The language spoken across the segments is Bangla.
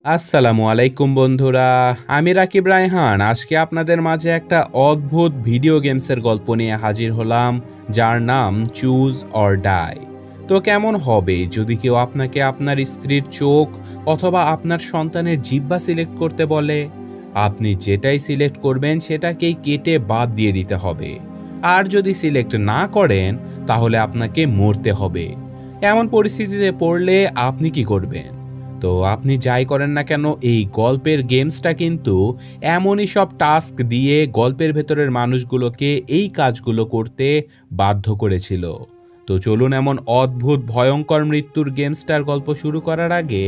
আসসালামু আলাইকুম বন্ধুরা, আমি রাকিব রায়হান। আজকে আপনাদের মাঝে একটা অদ্ভুত ভিডিও গেমসের গল্প নিয়ে হাজির হলাম, যার নাম চুজ অর ডাই। তো কেমন হবে যদি কেউ আপনাকে আপনার স্ত্রীর চোখ অথবা আপনার সন্তানের জিহ্বা সিলেক্ট করতে বলে? আপনি যেটাই সিলেক্ট করবেন সেটাকেই কেটে বাদ দিয়ে দিতে হবে, আর যদি সিলেক্ট না করেন তাহলে আপনাকে মরতে হবে। এমন পরিস্থিতিতে পড়লে আপনি কি করবেন? তো আপনি যাই করেন না কেন, এই গল্পের গেমসটা কিন্তু এমনই সব টাস্ক দিয়ে গল্পের ভেতরের মানুষগুলোকে এই কাজগুলো করতে বাধ্য করেছিল। তো চলুন এমন অদ্ভুত ভয়ঙ্কর মৃত্যুর গেমসটার গল্প শুরু করার আগে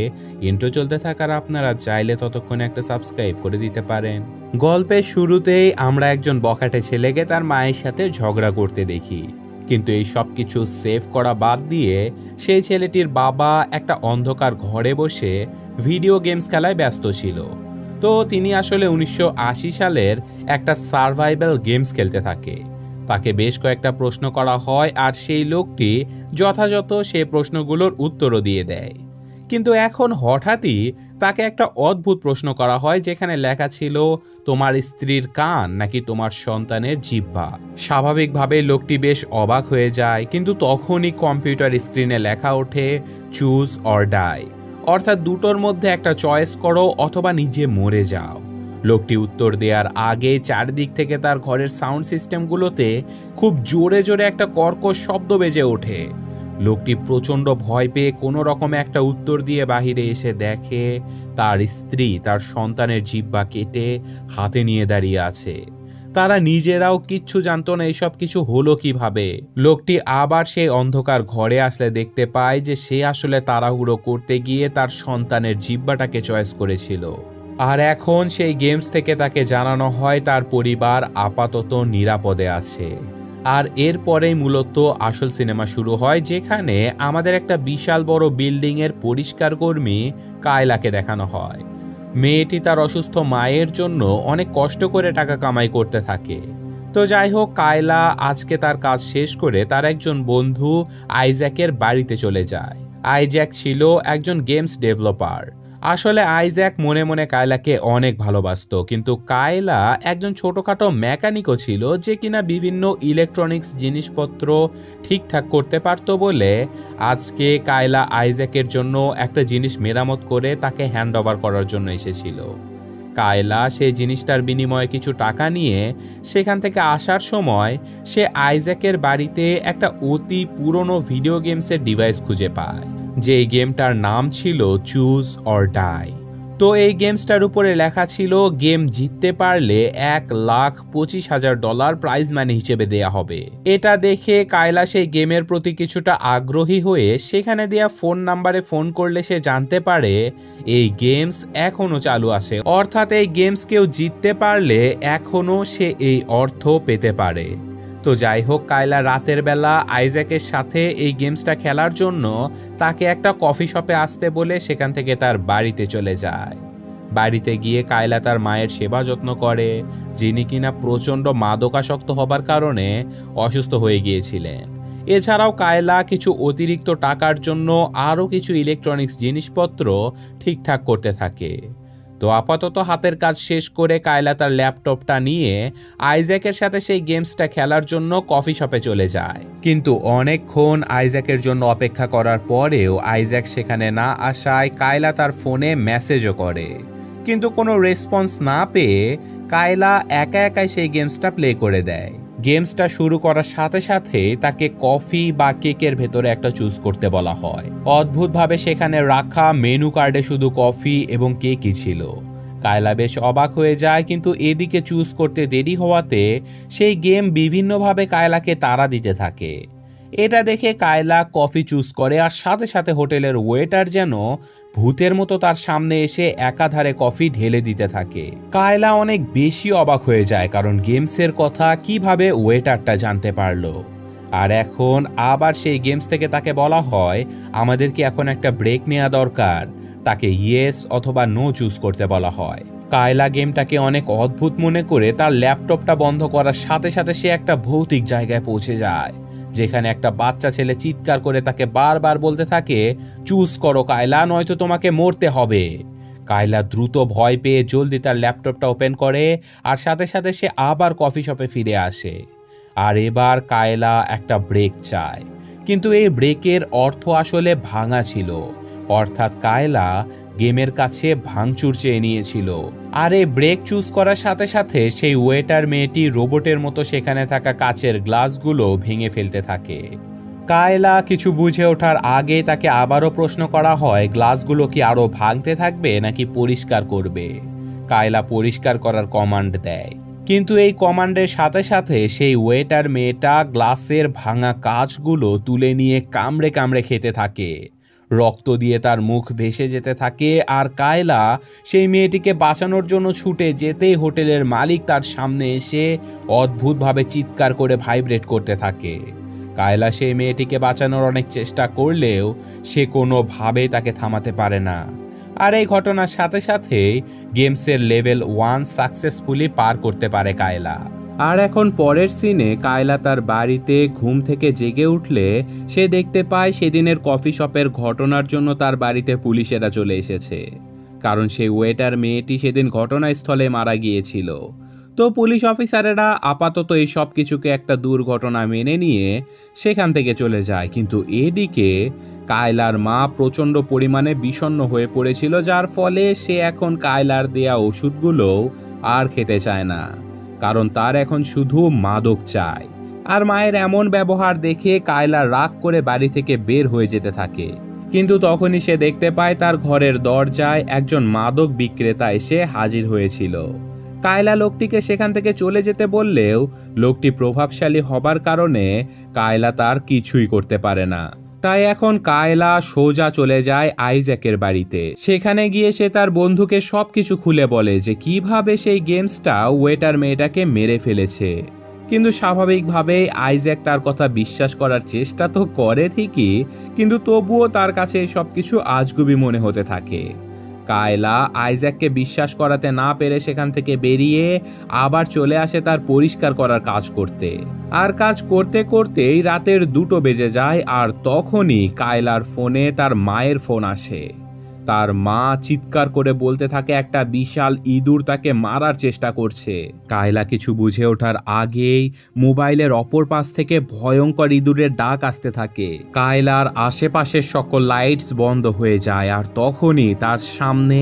ইন্ট্রো চলতে থাকার আপনারা চাইলে ততক্ষণে একটা সাবস্ক্রাইব করে দিতে পারেন। গল্পের শুরুতেই আমরা একজন বখাটে ছেলেকে তার মায়ের সাথে ঝগড়া করতে দেখি, কিন্তু এই সব কিছু সেভ করা বাদ দিয়ে সেই ছেলেটির বাবা একটা অন্ধকার ঘরে বসে ভিডিও গেমস খেলায় ব্যস্ত ছিল। তো তিনি আসলে 1980 সালের একটা সার্ভাইভাল গেমস খেলতে থাকে। তাকে বেশ কয়েকটা প্রশ্ন করা হয় আর সেই লোকটি যথাযথ সেই প্রশ্নগুলোর উত্তরও দিয়ে দেয়। কিন্তু এখন হঠাৎই তাকে একটা অদ্ভুত প্রশ্ন করা হয়, যেখানে লেখা ছিল তোমার স্ত্রীর কান নাকি তোমার সন্তানের জিহ্বা। স্বাভাবিকভাবে লোকটি বেশ অবাক হয়ে যায়, কিন্তু তখনই কম্পিউটার স্ক্রিনে লেখা ওঠে চুজ অর ডাই, অর্থাৎ দুটোর মধ্যে একটা চয়েস করো অথবা নিজে মরে যাও। লোকটি উত্তর দেওয়ার আগে চারদিক থেকে তার ঘরের সাউন্ড সিস্টেমগুলোতে খুব জোরে জোরে একটা কর্কশ শব্দ বেজে ওঠে। লোকটি প্রচণ্ড ভয় পেয়ে কোনো রকমে একটা উত্তর দিয়ে বাহিরে এসে দেখে তার স্ত্রী তার সন্তানের জিহ্বা কেটে হাতে নিয়ে দাঁড়িয়ে আছে। তারা নিজেরাও কিচ্ছু জানতো না এসব কিছু হলো কিভাবে। লোকটি আবার সেই অন্ধকার ঘরে আসলে দেখতে পায় যে সে আসলে তাড়াহুড়ো করতে গিয়ে তার সন্তানের জিহ্বাটাকে চয়েস করেছিল। আর এখন সেই গেমস থেকে তাকে জানানো হয় তার পরিবার আপাতত নিরাপদে আছে। আর এরপরেই মূলত আসল সিনেমা শুরু হয়, যেখানে আমাদের একটা বিশাল বড় বিল্ডিংয়ের পরিষ্কার কর্মী কায়লাকে দেখানো হয়। মেয়েটি তার অসুস্থ মায়ের জন্য অনেক কষ্ট করে টাকা কামাই করতে থাকে। তো যাই হোক, কায়লা আজকে তার কাজ শেষ করে তার একজন বন্ধু আইজ্যাকের বাড়িতে চলে যায়। আইজ্যাক ছিল একজন গেমস ডেভেলপার। আসলে আইজ্যাক মনে মনে কায়লাকে অনেক ভালোবাসতো, কিন্তু কায়লা একজন ছোটখাটো মেকানিকও ছিল, যে কিনা বিভিন্ন ইলেকট্রনিক্স জিনিসপত্র ঠিকঠাক করতে পারতো বলে আজকে কায়লা আইজ্যাকের জন্য একটা জিনিস মেরামত করে তাকে হ্যান্ড ওভার করার জন্য এসেছিল। কায়লা সেই জিনিসটার বিনিময়ে কিছু টাকা নিয়ে সেখান থেকে আসার সময় সে আইজ্যাকের বাড়িতে একটা অতি পুরনো ভিডিও গেমসের ডিভাইস খুঁজে পায়, যে গেমটার নাম ছিল চুজ অর ডাই। তো এই গেমসটার উপরে লেখা ছিল গেম জিততে পারলে $1,25,000 প্রাইজ মানি হিসেবে দেয়া হবে। এটা দেখে কায়লা সেই গেমের প্রতি কিছুটা আগ্রহী হয়ে সেখানে দেয়া ফোন নাম্বারে ফোন করলে সে জানতে পারে এই গেমস এখনো চালু আছে, অর্থাৎ এই গেমস কেউ জিততে পারলে এখনো সে এই অর্থ পেতে পারে। তো যাই হোক, কায়লা রাতের বেলা আইজ্যাকের সাথে এই গেমসটা খেলার জন্য তাকে একটা কফি শপে আসতে বলে সেখান থেকে তার বাড়িতে চলে যায়। বাড়িতে গিয়ে কায়লা তার মায়ের সেবা যত্ন করে, যিনি কিনা প্রচণ্ড মাদকাসক্ত হবার কারণে অসুস্থ হয়ে গিয়েছিলেন। এছাড়াও কায়লা কিছু অতিরিক্ত টাকার জন্য আরও কিছু ইলেকট্রনিক্স জিনিসপত্র ঠিকঠাক করতে থাকে। তো আপাতত হাতের কাজ শেষ করে কায়লা তার ল্যাপটপটা নিয়ে আইজ্যাকের সাথে সেই গেমসটা খেলার জন্য কফি শপে চলে যায়। কিন্তু অনেকক্ষণ আইজ্যাকের জন্য অপেক্ষা করার পরেও আইজ্যাক সেখানে না আসায় কায়লা তার ফোনে মেসেজও করে, কিন্তু কোনো রেসপন্স না পেয়ে কায়লা একা একাই সেই গেমসটা প্লে করে দেয়। গেমসটা শুরু করার সাথে সাথে তাকে কফি বা কেকের ভেতরে একটা চুজ করতে বলা হয়। অদ্ভুতভাবে সেখানে রাখা মেনু কার্ডে শুধু কফি এবং কেকই ছিল। কায়লা বেশ অবাক হয়ে যায়, কিন্তু এদিকে চুজ করতে দেরি হওয়াতে সেই গেম বিভিন্নভাবে কায়লাকে তাড়া দিতে থাকে। এটা দেখে কায়লা কফি চুজ করে, আর সাথে সাথে হোটেলের ওয়েটার যেন ভূতের মতো তার সামনে এসে একাধারে কফি ঢেলে দিতে থাকে। কায়লা অনেক বেশি অবাক হয়ে যায়, কারণ গেমসের কথা কিভাবে ওয়েটারটা জানতে পারলো। আর এখন আবার সেই গেমস থেকে তাকে বলা হয় আমাদেরকে এখন একটা ব্রেক নেওয়া দরকার। তাকে ইয়েস অথবা নো চুজ করতে বলা হয়। কায়লা গেমটাকে অনেক অদ্ভুত মনে করে তার ল্যাপটপটা বন্ধ করার সাথে সাথে সে একটা ভৌতিক জায়গায় পৌঁছে যায়, যেখানে একটা বাচ্চা ছেলে চিৎকার করে তাকে বারবার বলতে থাকে চুজ করো কায়লা, নয়তো তোমাকে মরতে হবে। কায়লা দ্রুত ভয় পেয়ে জলদি তার ল্যাপটপটা ওপেন করে আর সাথে সাথে সে আবার কফি শপে ফিরে আসে। আর এবার কায়লা একটা ব্রেক চায়, কিন্তু এই ব্রেকের অর্থ আসলে ভাঙা ছিল, অর্থাৎ কায়লা গেমের কাছে ভাঙচুর চেয়ে নিয়েছিল। আর এই ব্রেক চুজ করার সাথে সাথে সেই ওয়েটার মেয়েটি রোবটের মতো সেখানে থাকা কাচের গ্লাসগুলো ভেঙে ফেলতে থাকে। কায়লা কিছু বুঝে ওঠার আগে তাকে আবারও প্রশ্ন করা হয় গ্লাসগুলো কি আরও ভাঙতে থাকবে নাকি পরিষ্কার করবে। কায়লা পরিষ্কার করার কমান্ড দেয়, কিন্তু এই কমান্ডের সাথে সাথে সেই ওয়েটার মেয়েটা গ্লাসের ভাঙা কাচগুলো তুলে নিয়ে কামড়ে কামড়ে খেতে থাকে। রক্ত দিয়ে তার মুখ ভেসে যেতে থাকে। আর কায়লা সেই মেয়েটিকে বাঁচানোর জন্য ছুটে যেতেই হোটেলের মালিক তার সামনে এসে অদ্ভুতভাবে চিৎকার করে ভাইব্রেট করতে থাকে। কায়লা সেই মেয়েটিকে বাঁচানোর অনেক চেষ্টা করলেও সে কোনোভাবেই তাকে থামাতে পারে না। আর এই ঘটনার সাথে সাথে গেমসের লেভেল 1 সাকসেসফুলি পার করতে পারে কায়লা। আর এখন পরের সিনে কায়লা তার বাড়িতে ঘুম থেকে জেগে উঠলে সে দেখতে পায় সেদিনের কফি শপের ঘটনার জন্য তার বাড়িতে পুলিশেরা চলে এসেছে, কারণ সেই ওয়েটার মেয়েটি সেদিন ঘটনাস্থলে মারা গিয়েছিল। তো পুলিশ অফিসারেরা আপাতত এই সব কিছুকে একটা দুর্ঘটনা মেনে নিয়ে সেখান থেকে চলে যায়। কিন্তু এদিকে কায়লার মা প্রচণ্ড পরিমাণে বিষণ্ণ হয়ে পড়েছিল, যার ফলে সে এখন কায়লার দেয়া ওষুধগুলো আর খেতে চায় না, কারণ তার এখন শুধু মাদক চায়। আর মায়ের এমন ব্যবহার দেখে কায়লা রাগ করে বাড়ি থেকে বের হয়ে যেতে থাকে। কিন্তু তখনই সে দেখতে পায় তার ঘরের দরজায় একজন মাদক বিক্রেতা এসে হাজির হয়েছিল। কায়লা লোকটিকে সেখান থেকে চলে যেতে বললেও লোকটি প্রভাবশালী হবার কারণে কায়লা তার কিছুই করতে পারে না। তাই এখন কায়লা সোজা চলে যায় আইজ্যাকের বাড়িতে। সেখানে গিয়ে সে তার বন্ধুকে সবকিছু খুলে বলে যে কিভাবে সেই গেমসটা ওয়েটার মেয়েটাকে মেরে ফেলেছে। কিন্তু স্বাভাবিকভাবেই আইজ্যাক তার কথা বিশ্বাস করার চেষ্টা তো করে ঠিকই, কিন্তু তবুও তার কাছে সবকিছু আজগুবি মনে হতে থাকে। কায়লা আইজ্যাককে বিশ্বাস করাতে না পেরে সেখান থেকে বেরিয়ে আবার চলে আসে তার পরিষ্কার করার কাজ করতে। আর কাজ করতে করতেই রাতের 2টো বেজে যায়। আর তখনই কায়লার ফোনে তার মায়ের ফোন আসে। তার মা চিৎকার করে বলতে থাকে একটা বিশাল ইঁদুর তাকে মারার চেষ্টা করছে। কায়লা কিছু বুঝে ওঠার আগেই মোবাইলের অপর পাশ থেকে ভয়ঙ্কর ইঁদুরের ডাক আসতে থাকে। কায়লার আশেপাশের সকল লাইটস বন্ধ হয়ে যায়। আর তখনই তার সামনে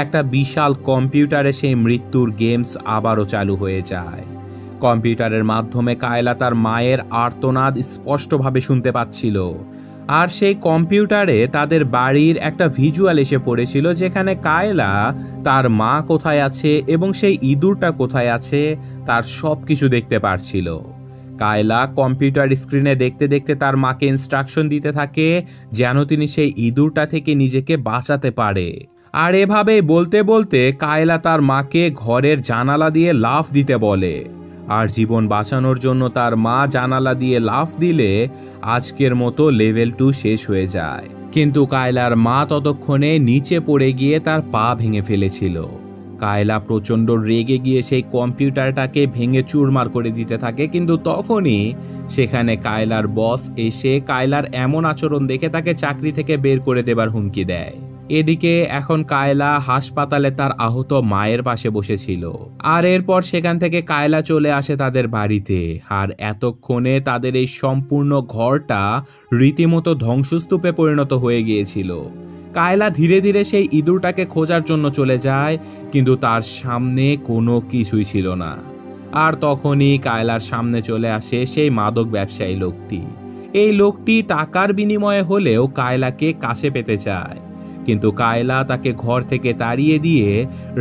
একটা বিশাল কম্পিউটারে সেই মৃত্যুর গেমস আবারও চালু হয়ে যায়। কম্পিউটারের মাধ্যমে কায়লা তার মায়ের আর্তনাদ স্পষ্টভাবে শুনতে পাচ্ছিল। আর সেই কম্পিউটারে তাদের বাড়ির একটা ভিজুয়াল এসে পড়েছিল, যেখানে কায়লা তার মা কোথায় আছে এবং সেই ইঁদুরটা কোথায় আছে তার সব কিছু দেখতে পারছিল। কায়লা কম্পিউটার স্ক্রিনে দেখতে দেখতে তার মাকে ইনস্ট্রাকশন দিতে থাকে যেন তিনি সেই ইঁদুরটা থেকে নিজেকে বাঁচাতে পারে। আর এভাবেই বলতে বলতে কায়লা তার মাকে ঘরের জানালা দিয়ে লাফ দিতে বলে। আর জীবন বাঁচানোর জন্য তার মা জানালা দিয়ে লাফ দিলে আজকের মতো লেভেল 2 শেষ হয়ে যায়। কিন্তু কায়লার মা ততক্ষণে নিচে পড়ে গিয়ে তার পা ভেঙে ফেলেছিল। কায়লা প্রচণ্ড রেগে গিয়ে সেই কম্পিউটারটাকে ভেঙে চুরমার করে দিতে থাকে। কিন্তু তখনই সেখানে কায়লার বস এসে কায়লার এমন আচরণ দেখে তাকে চাকরি থেকে বের করে দেবার হুমকি দেয়। এদিকে এখন কায়লা হাসপাতালে তার আহত মায়ের পাশে বসেছিল। আর এরপর সেখান থেকে কায়লা চলে আসে তাদের বাড়িতে। আর এতক্ষণে তাদের এই সম্পূর্ণ ঘরটা রীতিমতো ধ্বংসস্তূপে পরিণত হয়ে গিয়েছিল। কায়লা ধীরে ধীরে সেই ইঁদুরটাকে খোঁজার জন্য চলে যায়, কিন্তু তার সামনে কোনো কিছুই ছিল না। আর তখনই কায়লার সামনে চলে আসে সেই মাদক ব্যবসায়ী লোকটি। এই লোকটি টাকার বিনিময়ে হলেও কায়লাকে কাছে পেতে চায়, কিন্তু কায়লা তাকে ঘর থেকে তাড়িয়ে দিয়ে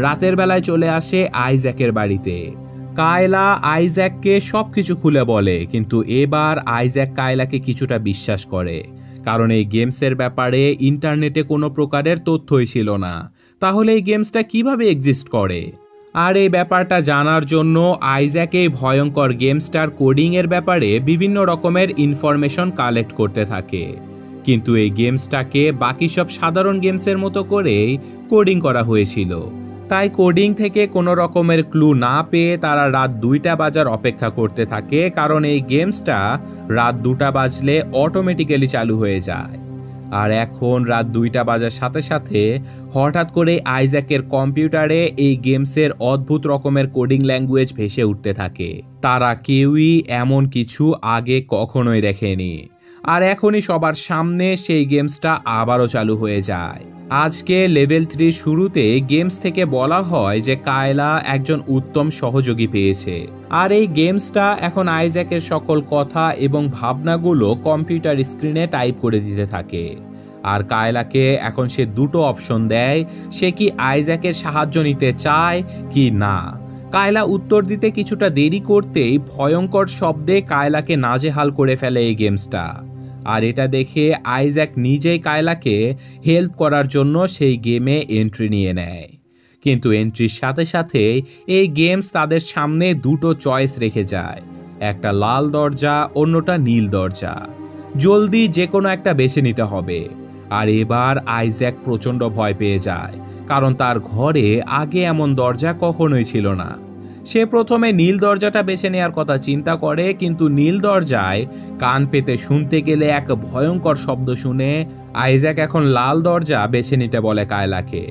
রাতের বেলায় চলে আসে আইজ্যাকের বাড়িতে। কায়লা আইজ্যাককে সবকিছু খুলে বলে, কিন্তু এবার আইজ্যাক কায়লাকে কিছুটা বিশ্বাস করে, কারণ এই গেমসের ব্যাপারে ইন্টারনেটে কোনো প্রকারের তথ্যই ছিল না। তাহলে এই গেমসটা কিভাবে এক্সিস্ট করে? আর এই ব্যাপারটা জানার জন্য আইজ্যাক এই ভয়ঙ্কর গেমসটার কোডিংয়ের ব্যাপারে বিভিন্ন রকমের ইনফরমেশন কালেক্ট করতে থাকে। কিন্তু এই গেমসটাকে বাকি সব সাধারণ গেমসের মতো করেই কোডিং করা হয়েছিল। তাই কোডিং থেকে কোনো রকমের ক্লু না পেয়ে তারা রাত 2টা বাজার অপেক্ষা করতে থাকে, কারণ এই গেমসটা রাত 2টা বাজলে অটোমেটিক্যালি চালু হয়ে যায়। আর এখন রাত 2টা বাজার সাথে সাথে হঠাৎ করে আইজ্যাকের কম্পিউটারে এই গেমসের অদ্ভুত রকমের কোডিং ল্যাঙ্গুয়েজ ভেসে উঠতে থাকে। তারা কেউই এমন কিছু আগে কখনোই দেখেনি। আর এখনই সবার সামনে সেই গেমসটা আবারও চালু হয়ে যায়। আজকে লেভেল 3 শুরুতে গেমস থেকে বলা হয় যে কায়লা একজন উত্তম সহযোগী পেয়েছে। আর এই গেমসটা এখন আইজ্যাকের সকল কথা এবং ভাবনাগুলো কম্পিউটার স্ক্রিনে টাইপ করে দিতে থাকে। আর কায়লাকে এখন সে দুটো অপশন দেয়, সে কি আইজ্যাকের সাহায্য নিতে চায় কি না। কায়লা উত্তর দিতে কিছুটা দেরি করতেই ভয়ঙ্কর শব্দে কায়লাকে নাজেহাল করে ফেলে এই গেমসটা। আর এটা দেখে আইজ্যাক নিজেই কায়লাকে হেল্প করার জন্য সেই গেমে এন্ট্রি নিয়ে নেয়। কিন্তু এন্ট্রির সাথে সাথে এই গেমস তাদের সামনে দুটো চয়েস রেখে যায়, একটা লাল দরজা, অন্যটা নীল দরজা। জলদি যে কোনো একটা বেছে নিতে হবে। আর এবার আইজ্যাক প্রচণ্ড ভয় পেয়ে যায়, কারণ তার ঘরে আগে এমন দরজা কখনোই ছিল না। সে প্রথমে নীল দরজাটা বেছে নেওয়ার কথা চিন্তা করে, কিন্তু নীল দরজায় কান পেতে শুনতে গেলে এক ভয়ঙ্কর শব্দ শুনে আইজ্যাক এখন লাল দরজা বেছে নিতে বলে কায়লাকে।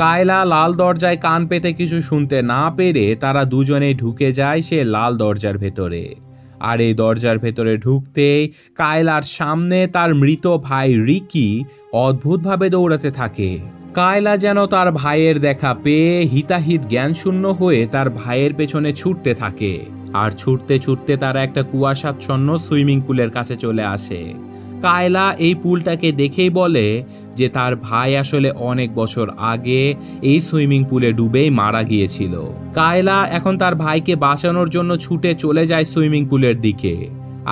কায়লা লাল দরজায় কান পেতে কিছু শুনতে না পেরে তারা দুজনেই ঢুকে যায় সে লাল দরজার ভেতরে। আর এই দরজার ভেতরে ঢুকতেই কায়লার সামনে তার মৃত ভাই রিকি অদ্ভুতভাবে দৌড়াতে থাকে। কায়লা যেন তার ভাইয়ের দেখা পেয়ে হিতাহিত জ্ঞানশূন্য হয়ে তার ভাইয়ের পেছনে ছুটতে থাকে। আর ছুটতে ছুটতে তারা একটা কুয়াশাচ্ছন্ন সুইমিং পুলের কাছে চলে আসে। কায়লা এই পুলটাকে দেখেই বলে যে তার ভাই আসলে অনেক বছর আগে এই সুইমিং পুলে ডুবেই মারা গিয়েছিল। কায়লা এখন তার ভাইকে বাঁচানোর জন্য ছুটে চলে যায় সুইমিং পুলের দিকে।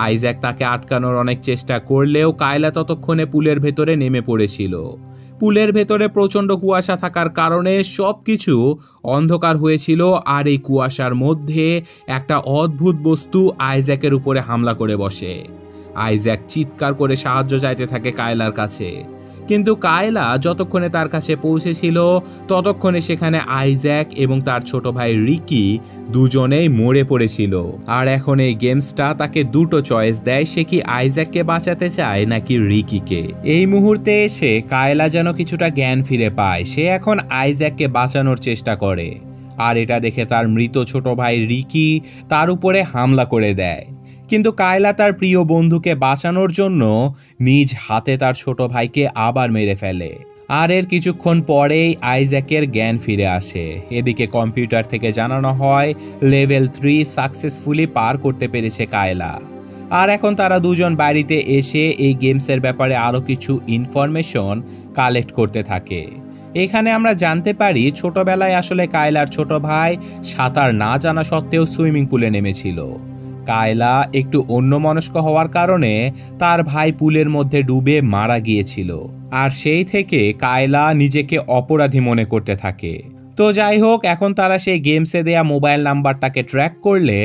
আইজ্যাক তাকে আটকানোর অনেক চেষ্টা করলেও কায়লা ততক্ষণে পুলের ভেতরে নেমে পড়েছিল। পুলের ভেতরে প্রচণ্ড কুয়াশা থাকার কারণে সবকিছু অন্ধকার হয়েছিল। আর এই কুয়াশার মধ্যে একটা অদ্ভুত বস্তু আইজ্যাকের উপরে হামলা করে বসে। আইজ্যাক চিৎকার করে সাহায্য চাইতে থাকে কায়লার কাছে, কিন্তু কায়লা যতক্ষণে তার কাছে পৌঁছেছিল ততক্ষণে সেখানে আইজ্যাক এবং তার ছোট ভাই রিকি দুজনেই মরে পড়েছিল। আর এখন এই গেমসটা তাকে দুটো চয়েস দেয়, সে কি আইজ্যাককে বাঁচাতে চায় নাকি রিকিকে। এই মুহূর্তে এসে কায়লা যেন কিছুটা জ্ঞান ফিরে পায়, সে এখন আইজ্যাককে বাঁচানোর চেষ্টা করে। আর এটা দেখে তার মৃত ছোট ভাই রিকি তার উপরে হামলা করে দেয়, কিন্তু কায়লা তার প্রিয় বন্ধুকে বাঁচানোর জন্য নিজ হাতে তার ছোট ভাইকে আবার মেরে ফেলে। আর এর কিছুক্ষণ পরেই আইজ্যাকের জ্ঞান ফিরে আসে। এদিকে কম্পিউটার থেকে জানানো হয় লেভেল 3 সাকসেসফুলি পার করতে পেরেছে কায়লা। আর এখন তারা দুজন বাড়িতে এসে এই গেমসের ব্যাপারে আরও কিছু ইনফরমেশন কালেক্ট করতে থাকে। এখানে আমরা জানতে পারি ছোটবেলায় আসলে কায়লার ছোট ভাই সাঁতার না জানা সত্ত্বেও সুইমিং পুলে নেমেছিল। কায়লা একটু অন্যমনস্ক হওয়ার কারণে তার ভাই পুলের মধ্যে ডুবে মারা গিয়েছিল। আর সেই থেকে কায়লা নিজেকে অপরাধী মনে করতে থাকে। তো যাই হোক, এখন তারা সেই গেমসে দেয়া মোবাইল নাম্বারটাকে ট্র্যাক করলে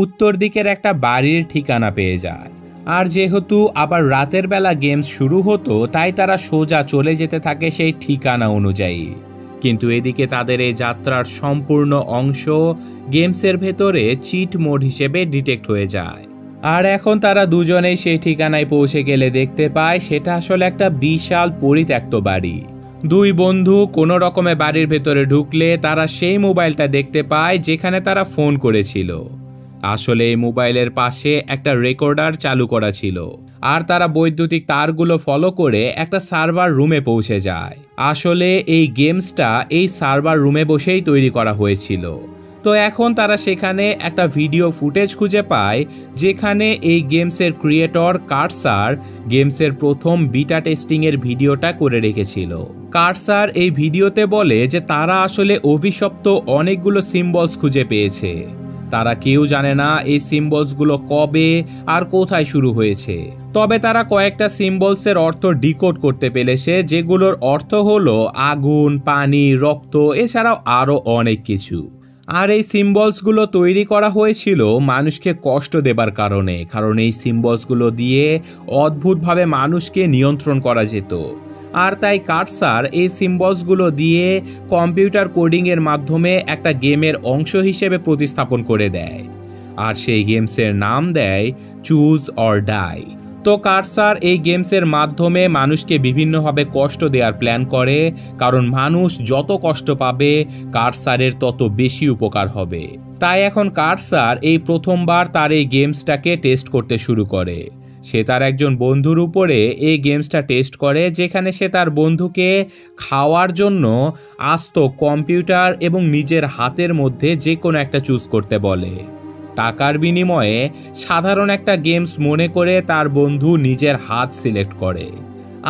উত্তর দিকের একটা বাড়ির ঠিকানা পেয়ে যায়। আর যেহেতু আবার রাতের বেলা গেমস শুরু হতো, তাই তারা সোজা চলে যেতে থাকে সেই ঠিকানা অনুযায়ী। কিন্তু এদিকে তাদের এই যাত্রার সম্পূর্ণ অংশ গেমসের ভেতরে চিট মোড হিসেবে ডিটেক্ট হয়ে যায়। আর এখন তারা দুজনেই সেই ঠিকানায় পৌঁছে গেলে দেখতে পায় সেটা আসলে একটা বিশাল পরিত্যক্ত বাড়ি। দুই বন্ধু কোনো রকমে বাড়ির ভেতরে ঢুকলে তারা সেই মোবাইলটা দেখতে পায় যেখানে তারা ফোন করেছিল। আসলে এই মোবাইলের পাশে একটা রেকর্ডার চালু করা ছিল। আর তারা বৈদ্যুতিক তারগুলো ফলো করে একটা সার্ভার রুমে পৌঁছে যায়। আসলে এই গেমসটা এই সার্ভার রুমে বসেই তৈরি করা হয়েছিল। তো এখন তারা সেখানে একটা ভিডিও ফুটেজ খুঁজে পায় যেখানে এই গেমসের ক্রিয়েটর কার্সার গেমসের প্রথম বিটা টেস্টিংয়ের ভিডিওটা করে রেখেছিল। কার্সার এই ভিডিওতে বলে যে তারা আসলে অভিশপ্ত অনেকগুলো সিম্বলস খুঁজে পেয়েছে। তারা কেউ জানে না এই সিম্বলসগুলো কবে আর কোথায় শুরু হয়েছে, তবে তারা কয়েকটা সিম্বলসের অর্থ ডিকোড করতে পেরেছে, যেগুলোর অর্থ হলো আগুন, পানি, রক্ত, এছাড়াও আরও অনেক কিছু। আর এই সিম্বলসগুলো তৈরি করা হয়েছিল মানুষকে কষ্ট দেবার কারণে, কারণ এই সিম্বলসগুলো দিয়ে অদ্ভুতভাবে মানুষকে নিয়ন্ত্রণ করা যেত। আর তাই কার্সার এই সিম্বলসগুলো দিয়ে কম্পিউটার কোডিংয়ের মাধ্যমে একটা গেমের অংশ হিসেবে প্রতিস্থাপন করে দেয়। আর সেই গেমসের নাম দেয় চুজ অর ডাই। তো তো কার্সার এই গেমসের মাধ্যমে মানুষকে বিভিন্নভাবে কষ্ট দেওয়ার প্ল্যান করে, কারণ মানুষ যত কষ্ট পাবে কার্সারের তত বেশি উপকার হবে। তাই এখন কার্সার এই প্রথমবার তার এই গেমসটাকে টেস্ট করতে শুরু করে। সে তার একজন বন্ধুর উপরে এই গেমসটা টেস্ট করে, যেখানে সে তার বন্ধুকে খাওয়ার জন্য আস্ত কম্পিউটার এবং নিজের হাতের মধ্যে যে কোনো একটা চুজ করতে বলে। টাকার বিনিময়ে সাধারণ একটা গেমস মনে করে তার বন্ধু নিজের হাত সিলেক্ট করে,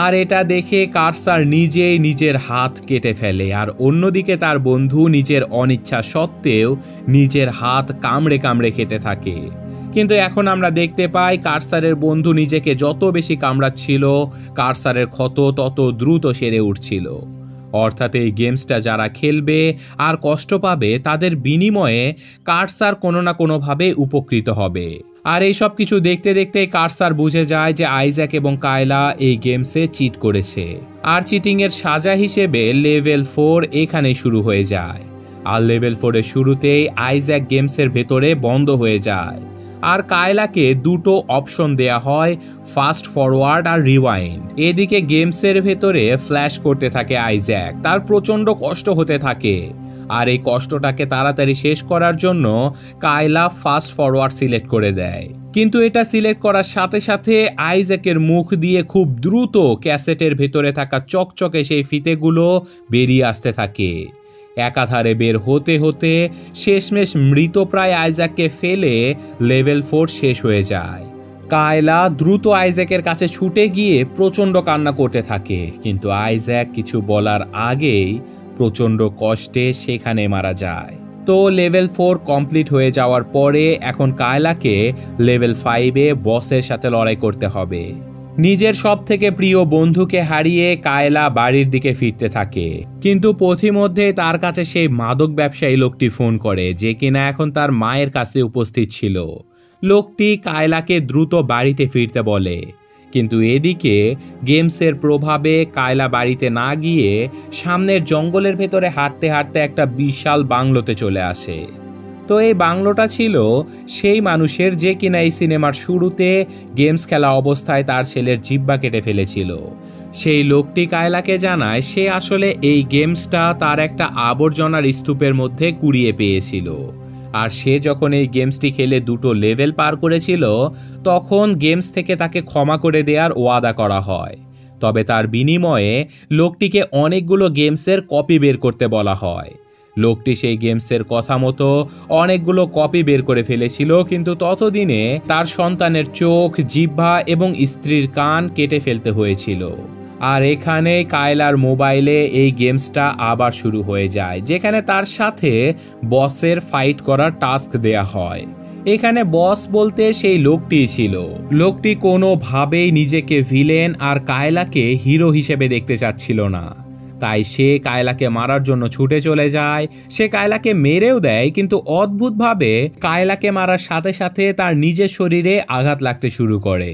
আর এটা দেখে কার্সার নিজেই নিজের হাত কেটে ফেলে। আর অন্যদিকে তার বন্ধু নিজের অনিচ্ছা সত্ত্বেও নিজের হাত কামড়ে কামড়ে খেতে থাকে। কিন্তু এখন আমরা দেখতে পাই কার্সারের বন্ধু নিজেকে যত বেশি কামড়াচ্ছিল, কার্সারের ক্ষত তত দ্রুত সেরে উঠছিল। অর্থাৎ এই গেমসটা যারা খেলবে আর কষ্ট পাবে তাদের বিনিময়ে কার্সার কোনো না কোনোভাবে উপকৃত হবে। আর এই সব কিছু দেখতে দেখতে কার্সার বুঝে যায় যে আইজ্যাক এবং কায়লা এই গেমসে চিট করেছে, আর চিটিংয়ের সাজা হিসেবে লেভেল 4 এখানে শুরু হয়ে যায়। আর লেভেল 4 এর শুরুতেই আইজ্যাক গেমসের ভেতরে বন্ধ হয়ে যায়, আর কায়লাকে দুটো অপশন দেয়া হয়, ফাস্ট ফরওয়ার্ড আর রিওয়াইন্ড। এদিকে গেমসের ভেতরে ফ্ল্যাশ করতে থাকে আইজ্যাক, তার প্রচণ্ড কষ্ট হতে থাকে। আর এই কষ্টটাকে তাড়াতাড়ি শেষ করার জন্য কায়লা ফাস্ট ফরওয়ার্ড সিলেক্ট করে দেয়, কিন্তু এটা সিলেক্ট করার সাথে সাথে আইজ্যাকের মুখ দিয়ে খুব দ্রুত ক্যাসেটের ভেতরে থাকা চকচকে সেই ফিতেগুলো বেরিয়ে আসতে থাকে। একাধারে বের হতে হতে শেষমেশ মৃতপ্রায় আইজ্যাককে ফেলে লেভেল 4 শেষ হয়ে যায়। কায়লা দ্রুত আইজ্যাকের কাছে ছুটে গিয়ে প্রচণ্ড কান্না করতে থাকে, কিন্তু আইজ্যাক কিছু বলার আগেই প্রচণ্ড কষ্টে সেখানে মারা যায়। তো লেভেল 4 কমপ্লিট হয়ে যাওয়ার পরে এখন কায়লাকে লেভেল 5-এ বসের সাথে লড়াই করতে হবে। নিজের সব থেকে প্রিয় বন্ধুকে হারিয়ে কায়লা বাড়ির দিকে ফিরতে থাকে, কিন্তু পথিমধ্যে তার কাছে সেই মাদক ব্যবসায়ী লোকটি ফোন করে, যে কিনা এখন তার মায়ের কাছে উপস্থিত ছিল। লোকটি কায়লাকে দ্রুত বাড়িতে ফিরতে বলে, কিন্তু এদিকে গেমসের প্রভাবে কায়লা বাড়িতে না গিয়ে সামনের জঙ্গলের ভেতরে হাঁটতে হাঁটতে একটা বিশাল বাংলোতে চলে আসে। তো এই বাংলোটা ছিল সেই মানুষের যে কিনা এই সিনেমার শুরুতে গেমস খেলা অবস্থায় তার ছেলের জিহ্বা কেটে ফেলেছিল। সেই লোকটি কায়লাকে জানায় সে আসলে এই গেমসটা তার একটা আবর্জনার স্তূপের মধ্যে কুড়িয়ে পেয়েছিল, আর সে যখন এই গেমসটি খেলে দুটো লেভেল পার করেছিল তখন গেমস থেকে তাকে ক্ষমা করে দেওয়ার ওয়াদা করা হয়। তবে তার বিনিময়ে লোকটিকে অনেকগুলো গেমসের কপি বের করতে বলা হয়। লোকটি সেই গেমসের কথা মতো অনেকগুলো কপি বের করে ফেলেছিল, কিন্তু ততদিনে তার সন্তানের চোখ, জিহ্বা এবং স্ত্রীর কান কেটে ফেলতে হয়েছিল। আর এখানে কায়লার মোবাইলে এই গেমসটা আবার শুরু হয়ে যায়, যেখানে তার সাথে বসের ফাইট করার টাস্ক দেয়া হয়। এখানে বস বলতে সেই লোকটি ছিল। লোকটি কোনোভাবেই নিজেকে ভিলেন আর কায়লাকে হিরো হিসেবে দেখতে চাচ্ছিল না, তাই সে কায়লাকে মারার জন্য ছুটে চলে যায়। সে কায়লাকে মেরেও দেয়, কিন্তু অদ্ভুতভাবে কায়লাকে মারার সাথে সাথে তার নিজের শরীরে আঘাত লাগতে শুরু করে।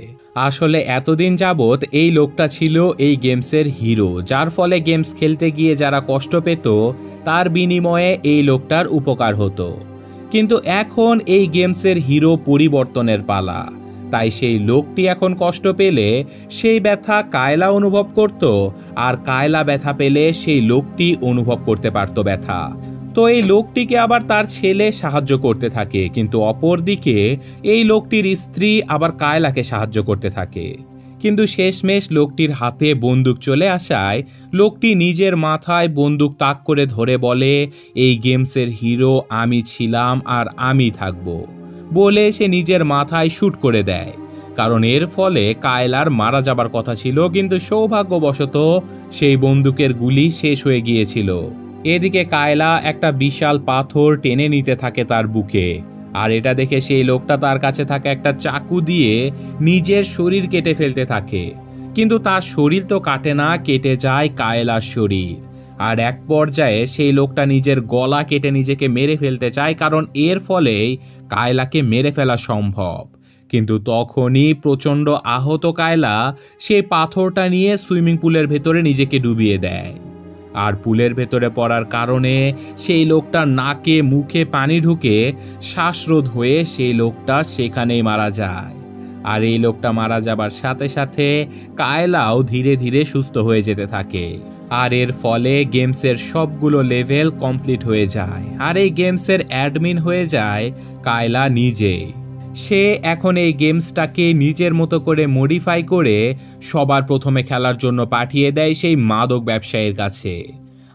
আসলে এতদিন যাবৎ এই লোকটা ছিল এই গেমসের হিরো, যার ফলে গেমস খেলতে গিয়ে যারা কষ্ট পেত তার বিনিময়ে এই লোকটার উপকার হতো। কিন্তু এখন এই গেমসের হিরো পরিবর্তনের পালা, তাই সেই লোকটি এখন কষ্ট পেলে সেই ব্যথা কায়লা অনুভব করত, আর কায়লা ব্যথা পেলে সেই লোকটি অনুভব করতে পারত ব্যথা। তো এই লোকটিকে আবার তার ছেলে সাহায্য করতে থাকে, কিন্তু অপরদিকে এই লোকটির স্ত্রী আবার কায়লাকে সাহায্য করতে থাকে। কিন্তু শেষমেশ লোকটির হাতে বন্দুক চলে আসায় লোকটি নিজের মাথায় বন্দুক তাক করে ধরে বলে, এই গেমসের হিরো আমি ছিলাম আর আমি থাকব বলে সে নিজের মাথায় শুট করে দেয়। কারণ এর ফলে কায়লার মারা যাবার কথা ছিল, কিন্তু সৌভাগ্যবশত সেই বন্দুকের গুলি শেষ হয়ে গিয়েছিল। এদিকে কায়লা একটা বিশাল পাথর টেনে নিতে থাকে তার বুকে, আর এটা দেখে সেই লোকটা তার কাছে থাকা একটা চাকু দিয়ে নিজের শরীর কেটে ফেলতে থাকে, কিন্তু তার শরীর তো কাটে না, কেটে যায় কায়লার শরীর। আর এক পর্যায়ে সেই লোকটা নিজের গলা কেটে নিজেকে মেরে ফেলতে চায়, কারণ এর ফলেই কায়লাকে মেরে ফেলা সম্ভব। কিন্তু তখনই প্রচণ্ড আহত কায়লা সেই পাথরটা নিয়ে সুইমিং পুলের ভেতরে নিজেকে ডুবিয়ে দেয়, আর পুলের ভেতরে পড়ার কারণে সেই লোকটার নাকে মুখে পানি ঢুকে শ্বাসরোধ হয়ে সেই লোকটা সেখানেই মারা যায়। আর এই লোকটা মারা যাবার সাথে সাথে কায়লাও ধীরে ধীরে সুস্থ হয়ে যেতে থাকে। আর এর ফলে গেমসের সবগুলো লেভেল কমপ্লিট হয়ে যায়। আর এই গেমসের অ্যাডমিন হয়ে যায় কায়লা নিজে। সে এখন এই গেমসটাকে নিজের মতো করে মডিফাই করে সবার প্রথমে খেলার জন্য পাঠিয়ে দেয় সেই মাদক ব্যবসায়ীর কাছে।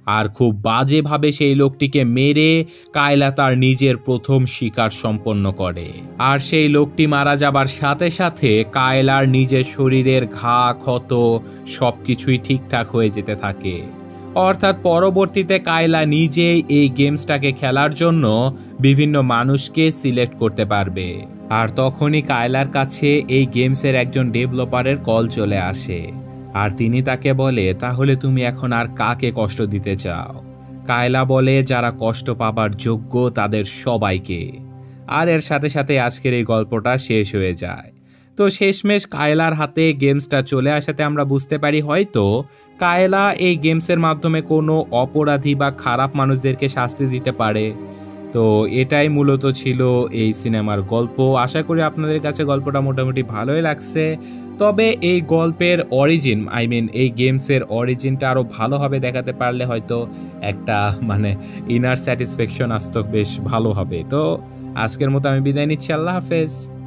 আর খুব বাজেভাবে সেই লোকটিকে মেরে কায়লা তার নিজের প্রথম শিকার সম্পন্ন করে। আর সেই লোকটি মারা যাবার সাথে সাথে কায়লার নিজের শরীরের ঘা ক্ষত সবকিছুই ঠিকঠাক হয়ে যেতে থাকে। অর্থাৎ পরবর্তীতে কায়লা নিজেই এই গেমসটাকে খেলার জন্য বিভিন্ন মানুষকে সিলেক্ট করতে পারবে। আর তখনই কায়লার কাছে এই গেমসের একজন ডেভেলপারের কল চলে আসে। আর তিনি তাকে বলে, তাহলে তুমি এখন আর কাকে কষ্ট দিতে চাও? কায়লা বলে, যারা কষ্ট পাবার যোগ্য তাদের সবাইকে। আর এর সাথে সাথে আজকের এই গল্পটা শেষ হয়ে যায়। তো শেষমেশ কায়লার হাতে গেমসটা চলে আসাতে আমরা বুঝতে পারি হয়তো কায়লা এই গেমসের মাধ্যমে কোনো অপরাধী বা খারাপ মানুষদেরকে শাস্তি দিতে পারে। তো এটাই মূলত ছিল এই সিনেমার গল্প। আশা করি আপনাদের কাছে গল্পটা মোটামুটি ভালোই লাগছে। তবে এই গল্পের অরিজিন এই গেমসের অরিজিনটা আরও ভালোভাবে দেখাতে পারলে হয়তো একটা ইনার স্যাটিসফ্যাকশন আসতো, বেশ ভালো হবে। তো আজকের মতো আমি বিদায় নিচ্ছি। আল্লাহ হাফেজ।